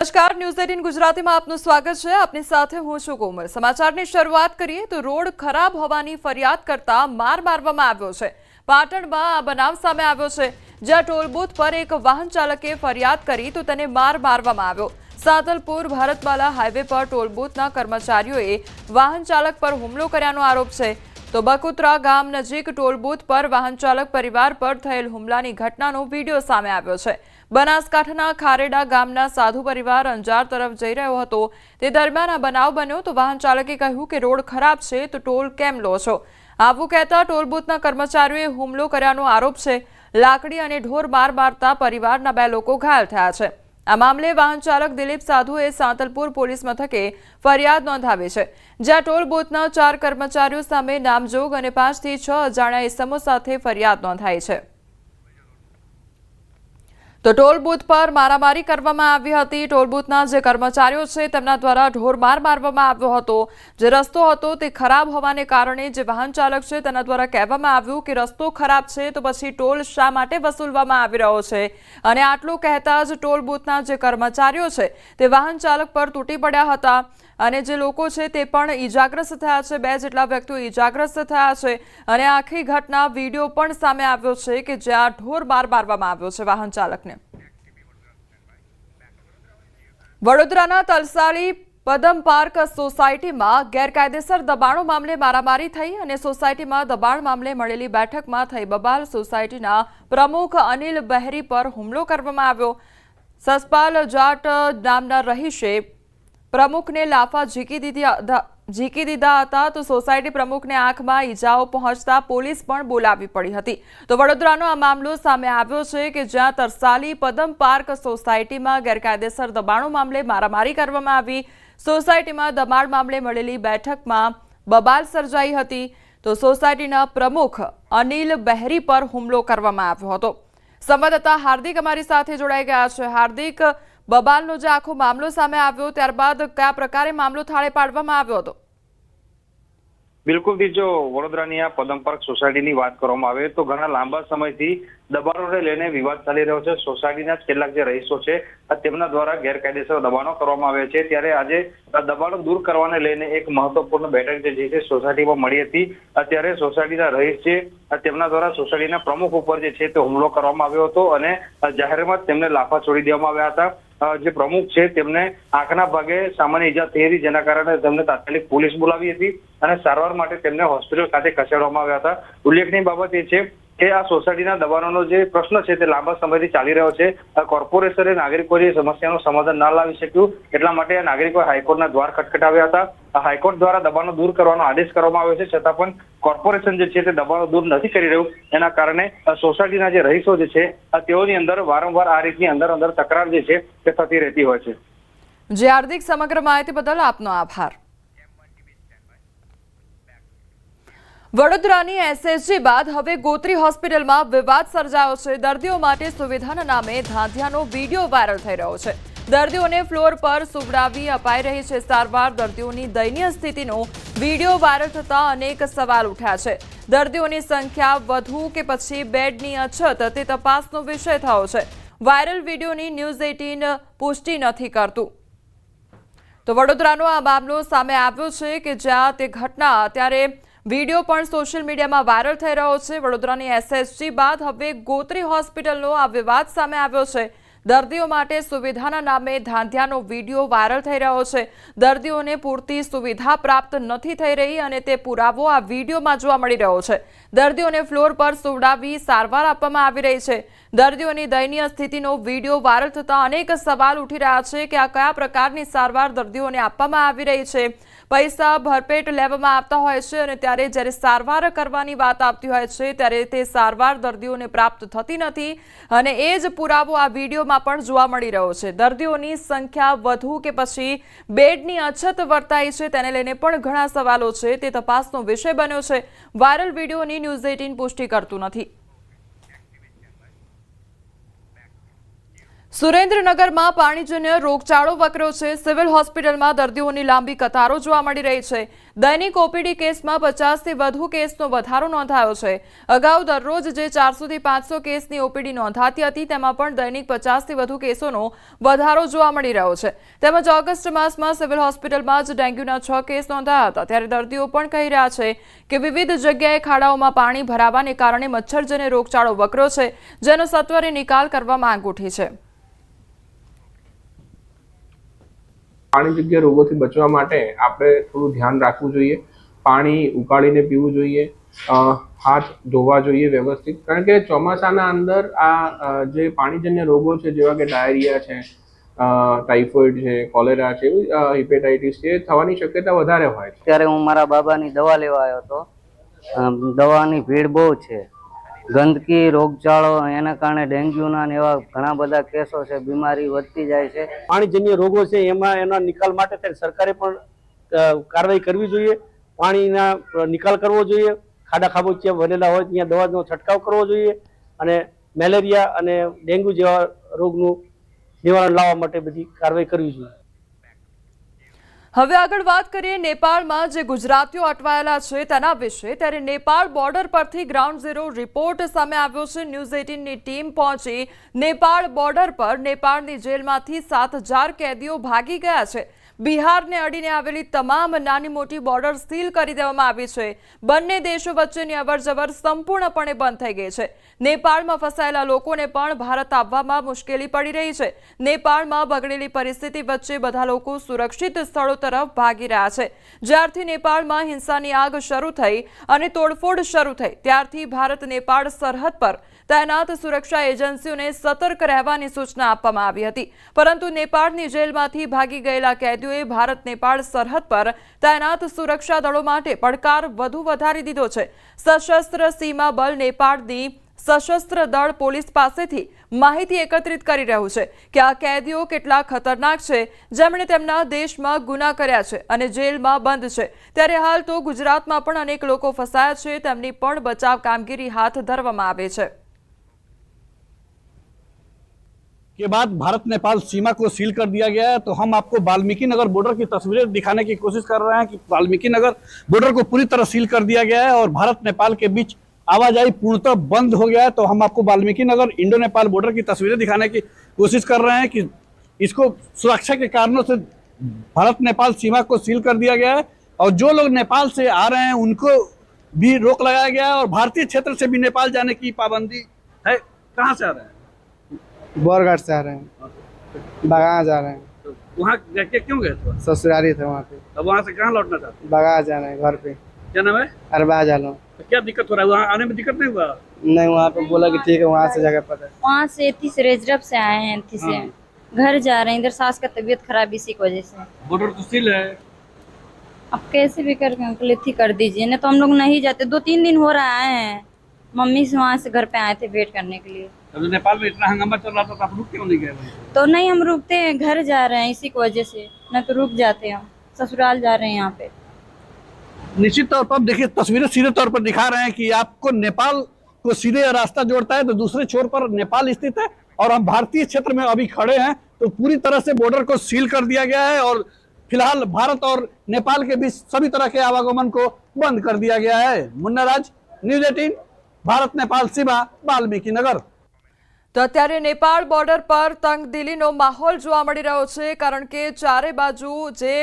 નમસ્કાર, ન્યૂઝ 18 ગુજરાતીમાં આપનું સ્વાગત છે। આપની સાથે હું છું કોમલ। સમાચારની શરૂઆત કરીએ તો રોડ ખરાબ હોવાની ફરિયાદ કરતા માર મારવામાં આવ્યો છે। પાટણમાં આ બનાવ સામે આવ્યો છે, જ્યાં ટોલ બૂથ પર એક વાહન ચાલકે ફરિયાદ કરી તો તેને માર મારવામાં આવ્યો। સાતલપુર ભારતમાલા હાઈવે પર ટોલ બૂથના કર્મચારીઓએ વાહન ચાલક પર હુમલો કર્યાનો આરોપ છે। તો બકુત્રા ગામ નજીક ટોલ બૂથ પર વાહન ચાલક પરિવાર પર થયેલ હુમલાની ઘટનાનો વિડીયો સામે આવ્યો છે। બનાસકાંઠાના ખારેડા ગામના સાધુ પરિવાર અંજાર તરફ જઈ રહ્યો હતો, તે દરમિયાન આ બનાવ બન્યો તો વાહન ચાલકે કહ્યું કે રોડ ખરાબ છે તો ટોલ કેમ લો છો। આવું કહેતા ટોલ બૂથના કર્મચારીઓએ હુમલો કર્યાનો આરોપ છે। લાકડી અને ઢોર માર મારતા પરિવારના 2 લોકો ઘાયલ થયા છે। આ મામલે વાહન ચાલક દિલીપ સાધુએ સાંતલપુર પોલીસ મથકે ફરિયાદ નોંધાવી છે, જ્યાં ટોલ બૂથના 4 કર્મચારીઓ સામે નામજોગ અને 5 થી 6 અજાણ્યા ઇસમો સાથે ફરિયાદ નોંધાઈ છે। તો ટોલ બૂથ પર મારામારી કરવામાં આવી હતી। ટોલ બૂથના જે કર્મચારીઓ છે તેમના દ્વારા ઢોરમાર મારવામાં આવ્યો હતો। જે રસ્તો હતો તે ખરાબ હોવાને કારણે જે વાહન ચાલક છે તેના દ્વારા કહેવામાં આવ્યું કે રસ્તો ખરાબ છે તો પછી ટોલ શા માટે વસૂલવામાં આવી રહ્યો છે। અને આટલું કહેતા જ ટોલ બૂથના જે કર્મચારીઓ છે તે વાહન ચાલક પર તૂટી પડ્યા હતા અને જે લોકો છે તે પણ ઈજાગ્રસ્ત થયા છે। 2 જેટલા વ્યક્તિઓ ઈજાગ્રસ્ત થયા છે અને આખી ઘટના વિડીયો પણ સામે આવ્યો છે કે જ્યાં ઢોરમાર મારવામાં આવ્યો છે વાહન ચાલકને। વડોદરાના તલસાલી પદમ પાર્ક સોસાયટીમાં ગેરકાયદેસર દબાણો મામલે મારામારી થઈ અને સોસાયટીમાં દબાણ મામલે મળેલી બેઠકમાં થઈ બબાલ। સોસાયટીના પ્રમુખ અનિલ બહેરી પર હુમલો કરવામાં આવ્યો। સસપાલ જાટ નામના રહીશે પ્રમુખને લાફા ઝીકી દીધા હતા તો સોસાયટી પ્રમુખને આંખમાં ઈજાઓ પહોંચતા પોલીસ પણ બોલાવી પડી હતી। તો વડોદરાનો આ મામલો સામે આવ્યો છે કે જ્યાં તરસાલી પદમ પાર્ક સોસાયટીમાં ગેરકાયદેસર દબાણો મામલે મારામારી કરવામાં આવી। સોસાયટીમાં દબાણ મામલે મળેલી બેઠકમાં બબાલ સર્જાઈ હતી તો સોસાયટીના પ્રમુખ અનિલ બહેરી પર હુમલો કરવામાં આવ્યો હતો। સંવાદદાતા હાર્દિક અમારી સાથે જોડાઈ ગયા છે। હાર્દિક, બબાલનો જે આખો મામલો સામે આવ્યો ત્યારબાદ કયા પ્રકારે મામલો થાળે પાડવામાં આવ્યો હતો? બિલકુલ, જો વડોદરાની આ પદમ પાર્ક સોસાયટીની વાત કરવામાં આવે તો ઘણા લાંબા સમયથી દબાણોને લઈને વિવાદ ચાલી રહ્યો છે। સોસાયટીના કેટલાક જે રહીશો છે તેમના દ્વારા ગેરકાયદેસર દબાણો કરવામાં આવે છે, ત્યારે આજે દબાણો દૂર કરવાને લઈને એક મહત્વપૂર્ણ બેઠક જે છે સોસાયટીમાં મળી હતી। અત્યારે સોસાયટીના રહીશ છે તેમના દ્વારા સોસાયટીના પ્રમુખ ઉપર જે છે તે હુમલો કરવામાં આવ્યો હતો અને જાહેરમાં તેમને લાફા છોડી દેવામાં આવ્યા હતા। જે પ્રમુખ છે તેમને આંખના ભાગે સામાન્ય ઈજા થઈ હતી, જેના કારણે તેમને તાત્કાલિક પોલીસ બોલાવી હતી અને સારવાર માટે તેમને હોસ્પિટલ ખાતે ખસેડવામાં આવ્યા હતા। ઉલ્લેખનીય બાબત એ છે કે આ સોસાયટીના દબાણોનો જે પ્રશ્ન છે તે લાંબા સમયથી ચાલી રહ્યો છે। કોર્પોરેશને નાગરિકોની સમસ્યાનું સમાધાન ના લાવી શક્યું, એટલા માટે આ નાગરિકોએ હાઈકોર્ટના દ્વાર ખટખટાવ્યા હતા। હાઈકોર્ટ દ્વારા દબાણો દૂર કરવાનો આદેશ કરવામાં આવ્યો છે, છતાં પણ કોર્પોરેશન જે છે તે દબાણો દૂર નથી કરી રહ્યું। એના કારણે સોસાયટીના જે રહીશો જે છે તેઓની અંદર વારંવાર આ રીતની અંદર તકરાર જે છે તે થતી રહેતી હોય છે। જે હાર્દિક, સમગ્ર માહિતી બદલ આપનો આભાર। વડોદરાની એસએસજી બાદ હવે ગોત્રી હોસ્પિટલમાં વિવાદ સર્જાયો છે। દર્દીઓ માટે સુવિધાના નામે ધાંધિયાનો વિડીયો વાયરલ થઈ રહ્યો છે। દર્દીઓને ફ્લોર પર સુવડાવી અપાઈ રહી છે સારવાર। દર્દીઓની દયનીય સ્થિતિનો વિડીયો વાયરલ થતા અનેક સવાલ ઉઠ્યા છે। દર્દીઓની સંખ્યા વધુ કે પછી બેડની અછત તે તપાસનો વિષય થયો છે। વાયરલ વિડીયોની ન્યૂઝ 18 પુષ્ટિ નથી કરતું। તો વડોદરાનો આ મામલો સામે આવ્યો છે કે જ્યાં તે ઘટના અત્યારે વિડીયો પણ સોશિયલ મીડિયામાં વાયરલ થઈ રહ્યો છે। વડોદરાની એસએસજી બાદ હવે ગોત્રી હોસ્પિટલનો આ વિવાદ સામે આવ્યો છે। દર્દીઓ માટે સુવિધાના નામે ધાંધિયાનો વિડીયો વાયરલ થઈ રહ્યો છે। દર્દીઓને પૂરતી સુવિધા પ્રાપ્ત નથી થઈ રહી અને તે પુરાવો આ વિડીયોમાં જોવા મળી રહ્યો છે। દર્દીઓને ફ્લોર પર સુવડાવી સારવાર આપવામાં આવી રહી છે। દર્દીઓની દયનીય સ્થિતિનો વિડીયો વાયરલ થતા અનેક સવાલ ઉઠી રહ્યા છે કે આ કયા પ્રકારની સારવાર દર્દીઓને આપવામાં આવી રહી છે। પૈસા ભરપેટ લેવામાં આવતા હોય છે અને ત્યારે જ્યારે સારવાર કરવાની વાત આવતી હોય છે ત્યારે તે સારવાર દર્દીઓને પ્રાપ્ત થતી નથી અને એ જ પુરાવો આ વિડીયોમાં પણ જોવા મળી રહ્યો છે। દર્દીઓની સંખ્યા વધુ કે પછી બેડની અછત વર્તાઈ છે તેને લઈને પણ ઘણા સવાલો છે, તે તપાસનો વિષય બન્યો છે। વાયરલ વિડીયોની ન્યૂઝ 18 પુષ્ટિ કરતું નથી। સુરેન્દ્રનગરમાં પાણીજન્ય રોગચાળો વકર્યો છે। સિવિલ હોસ્પિટલમાં દર્દીઓની લાંબી કતારો જોવા મળી રહી છે। દૈનિક ઓપીડી કેસમાં 50 થી વધુ કેસનો વધારો નોંધાયો છે। અગાઉ દરરોજ જે 400 થી 500 કેસની ઓપીડી નોંધાતી હતી તેમાં પણ દૈનિક 50 થી વધુ કેસોનો વધારો જોવા મળી રહ્યો છે। તેમજ ઓગસ્ટ માસમાં સિવિલ હોસ્પિટલમાં જ ડેન્ગ્યુના 6 કેસ નોંધાયા હતા। ત્યારે દર્દીઓ પણ કહી રહ્યા છે કે વિવિધ જગ્યાએ ખાડાઓમાં પાણી ભરાવાને કારણે મચ્છરજન્ય રોગચાળો વકર્યો છે, જેનો સત્વરે નિકાલ કરવા માંગ ઉઠી છે। પાણીજન્ય રોગોથી બચવા માટે આપણે થોડું ધ્યાન રાખવું જોઈએ। પાણી ઉકાળીને પીવું જોઈએ, હાથ ધોવા જોઈએ વ્યવસ્થિત, કારણ કે ચોમાસાના અંદર આ જે પાણીજન્ય રોગો છે જેવા કે ડાયરિયા છે, ટાઇફોઇડ છે, કોલેરા છે, હિપેટાઇટિસ છે, થવાની શક્યતા વધારે હોય છે। ત્યારે હું મારા બાબાની દવા લેવા આવ્યો હતો। દવાની ભીડ બહુ છે, ગંદકી, રોગચાળો, એના કારણે ડેન્ગ્યુના ને એવા ઘણા બધા કેસો છે, બીમારી વધતી જાય છે। પાણીજન્ય રોગો છે એમાં એના નિકાલ માટે સરકારે પણ કાર્યવાહી કરવી જોઈએ। પાણીના નિકાલ કરવો જોઈએ, ખાડા ખાબોચિયા ભરેલા હોય ત્યાં દવાનો છંટકાવ કરવો જોઈએ અને મેલેરિયા અને ડેન્ગ્યુ જેવા રોગનું નિવારણ લાવવા માટે બધી કાર્યવાહી કરવી જોઈએ। હવે આગળ વાત કરીએ નેપાળમાં જે ગુજરાતીઓ અટવાયેલા છે તેના વિશે। ત્યારે નેપાળ બોર્ડર પરથી ગ્રાઉન્ડ ઝીરો રિપોર્ટ સામે આવ્યો છે। ન્યૂઝ 18ની ટીમ પહોંચી નેપાળ બોર્ડર પર નેપાળની જેલમાંથી 7000 કેદીઓ ભાગી ગયા છે। બિહારને અડીને આવેલી તમામ નાની મોટી બોર્ડર સીલ કરી દેવામાં આવી છે। બંને દેશો વચ્ચેની અવરજવર સંપૂર્ણપણે બંધ થઈ ગઈ છે। નેપાળમાં ફસાયેલા લોકોને પણ ભારત આવવામાં મુશ્કેલી પડી રહી છે। નેપાળમાં બગડેલી પરિસ્થિતિ વચ્ચે બધા લોકો સુરક્ષિત સ્થળો તરફ ભાગી રહ્યા છે। જ્યારથી નેપાળમાં હિંસાની આગ શરૂ થઈ અને તોડફોડ શરૂ થઈ ત્યારથી ભારત નેપાળ સરહદ પર તૈનાત સુરક્ષા એજન્સીઓને સતર્ક રહેવાની સૂચના આપવામાં આવી હતી, પરંતુ નેપાળની જેલમાંથી ભાગી ગયેલા કેદીઓએ ભારત નેપાળ સરહદ પર તૈનાત સુરક્ષા દળો માટે પડકાર વધુ વધારી દીધો છે। સશસ્ત્ર સીમા બળ નેપાળની સશસ્ત્ર દળ પોલીસ પાસેથી માહિતી એકત્રિત કરી રહ્યું છે કે આ કેદીઓ કેટલા ખતરનાક છે, જેમણે તેમના દેશમાં ગુના કર્યા છે અને જેલમાં બંધ છે। ત્યારે હાલ તો ગુજરાતમાં પણ અનેક લોકો ફસાયા છે, તેમની પણ બચાવ કામગીરી હાથ ધરવામાં આવે છે। के बाद भारत नेपाल सीमा को सील कर दिया गया है। तो हम आपको वाल्मीकि नगर बॉर्डर की तस्वीरें दिखाने की कोशिश कर रहे हैं कि वाल्मीकि नगर बॉर्डर को पूरी तरह सील कर दिया गया है और भारत नेपाल के बीच आवाजाही पूर्णतः बंद हो गया है। तो हम आपको वाल्मीकि नगर इंडो नेपाल बॉर्डर की तस्वीरें दिखाने की कोशिश कर रहे हैं कि इसको सुरक्षा के कारणों से भारत नेपाल सीमा को सील कर दिया गया है और जो लोग नेपाल से आ रहे हैं उनको भी रोक लगाया गया है और भारतीय क्षेत्र से भी नेपाल जाने की पाबंदी है। कहाँ से आ रहे हैं? बोरगढ़ से आ रहे हैं, बगां जा रहे हैं। तो वहाँ क्यों गए थे? ससुरारी थे वहाँ पे। अब वहाँ से कहाँ लौटना चाहते हैं? बगां जा रहे हैं घर पे। क्या नाम है? अरबा जालो। तो क्या दिक्कत हो रहा है? वहाँ आने में दिक्कत नहीं हुआ? नहीं, वहाँ पे बोला कि ठीक है, वहाँ से जगह पता है। वहाँ से एथी से रेजरप से आए हैं, एथी से घर जा रहे हैं। इधर सास का तबीयत खराब इसी की वजह से। बॉर्डर तो सील है। अब कैसे भी करके अंकल एथी कर दीजिए, नहीं तो हम लोग नहीं जाते। 2-3 दिन हो रहा है, मम्मी से वहाँ से घर पे आए थे वेट करने के लिए। अब नेपाल में इतना हंगामा चल रहा था तो आप रुक क्यों नहीं गए? तो नहीं, हम रुकते हैं, घर जा रहे हैं इसी की वजह से, न तो रुक जाते हम। ससुराल जा रहे हैं यहाँ पे। निश्चित तौर पर देखिए तस्वीरें सीधे तौर पर दिखा रहे हैं कि आपको नेपाल को सीधे रास्ता जोड़ता है, तो दूसरे छोर पर नेपाल स्थित है और हम भारतीय क्षेत्र में अभी खड़े हैं। तो पूरी तरह से बॉर्डर को सील कर दिया गया है और फिलहाल भारत और नेपाल के बीच सभी तरह के आवागमन को बंद कर दिया गया है। मुन्ना राज, न्यूज़ 18, भारत नेपाल सीमा, वाल्मीकि नगर। તો અત્યારે નેપાળ બોર્ડર પર તંગદિલીનો માહોલ જોવા મળી રહ્યો છે, કારણ કે ચારે બાજુ જે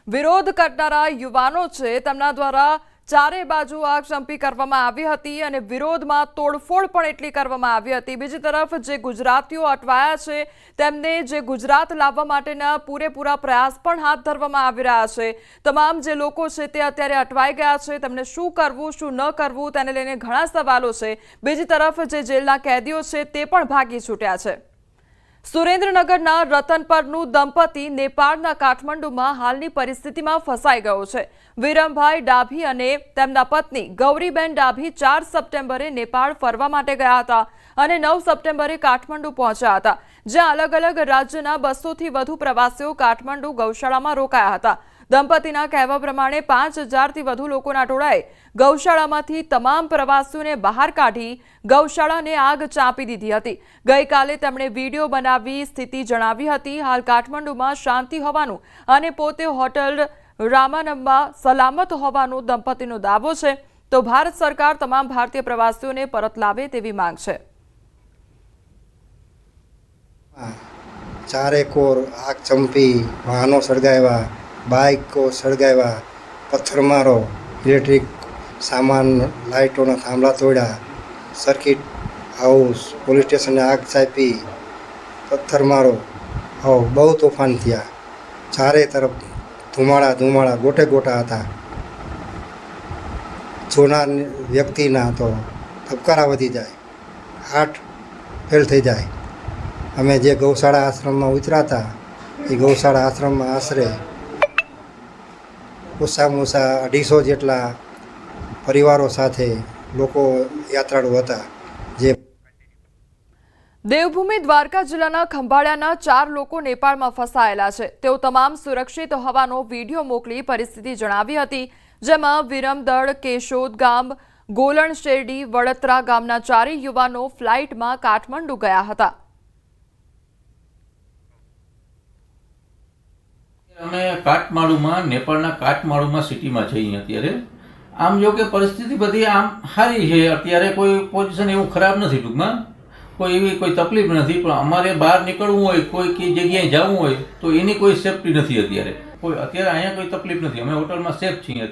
વિરોધ કરનારા યુવાનો છે તેમના દ્વારા ચારે બાજુ આગચંપી કરવામાં આવી હતી અને વિરોધમાં તોડફોડ પણ એટલી કરવામાં આવી હતી। બીજી તરફ જે ગુજરાતીઓ અટવાયા છે તેમને જે ગુજરાત લાવવા માટેના પૂરેપૂરા પ્રયાસ પણ હાથ ધરવામાં આવી રહ્યા છે। તમામ જે લોકો છે તે અત્યારે અટવાઈ ગયા છે, તેમને શું કરવું શું ન કરવું તેને લઈને ઘણા સવાલો છે। બીજી તરફ જે જેલના કેદીઓ છે તે પણ ભાગી છૂટ્યા છે। સુરેન્દ્રનગરના રતનપરનું દંપતી નેપાળના કાઠમંડુમાં હાલની પરિસ્થિતિમાં ફસાઈ ગયો છે। વિરમભાઈ ડાભી અને તેમના પત્ની ગૌરીબેન ડાભી 4 સપ્ટેમ્બરે નેપાળ ફરવા માટે ગયા હતા અને 9 સપ્ટેમ્બરે કાઠમંડુ પહોંચ્યા હતા, જ્યાં અલગ અલગ રાજ્યના 200થી વધુ પ્રવાસીઓ કાઠમંડુ ગૌશાળામાં રોકાયા હતા। દંપતીના કહેવા પ્રમાણે 5000થી વધુ લોકોના ટોળાએ ગૌશાળામાંથી તમામ પ્રવાસીઓને બહાર કાઢી ગૌશાળાને આગ ચાંપી દીધી હતી. ગઈકાલે તેમણે વિડીયો બનાવી સ્થિતિ જણાવી હતી. હાલ કાઠમંડુમાં શાંતિ હોવાનું અને પોતે હોટલ રામાનમમાં સલામત હોવાનો દંપતીનો દાવો છે. તો ભારત સરકાર તમામ ભારતીય પ્રવાસીઓને પરત લાવે તેવી માંગ છે. ચારે કોર આગ ચંપી, વાહનો સળગાવ્યા, બાઇકો સળગાવ્યા, પથ્થરમારો, ઇલેક્ટ્રિક સામાન, લાઇટોના થાંભલા તોડ્યા, સર્કિટ હાઉસ, પોલીસ સ્ટેશને આગ ચાંપી, પથ્થરમારો, બહુ તોફાન થયા. ચારે તરફ ધુમાડા ગોટે ગોટા હતા. જોનાર વ્યક્તિના તો ધબકારા વધી જાય, હાર્ટ ફેલ થઈ જાય. અમે જે ગૌશાળા આશ્રમમાં ઉતરાતા એ ગૌશાળા આશ્રમમાં આશરે ઓછામાં ઓછા 250 જેટલા પરિવારો સાથે લોકો યાત્રાળુ હતા. જે દેવભૂમિ દ્વારકા જિલ્લાના ખંભાળિયાના 4 લોકો નેપાળમાં ફસાયેલા છે. તેઓ તમામ સુરક્ષિત હોવાનો વિડીયો મોકલી પરિસ્થિતિ જણાવી હતી. જેમાં વિરમદળ, કેશોદ ગામ, ગોલણ શેરડી, વડતરા ગામના 4 યુવાનો ફ્લાઇટમાં કાઠમંડુ ગયા હતા. અમે કાઠમાડુમાં, નેપાળના કાઠમાડુમાં સિટીમાં જઈએ અત્યારે. આમ જો કે પરિસ્થિતિ બધી આમ સારી છે અત્યારે, કોઈ પોઝિશન એવું ખરાબ નથી. ટૂંકમાં કોઈ એવી કોઈ તકલીફ નથી. પણ અમારે બહાર નીકળવું હોય, કોઈ જગ્યાએ જવું હોય તો એની કોઈ સેફટી નથી અત્યારે. અત્યારે અહીંયા કોઈ તકલીફ નથી. અમે હોટલમાં સેફ છીએ.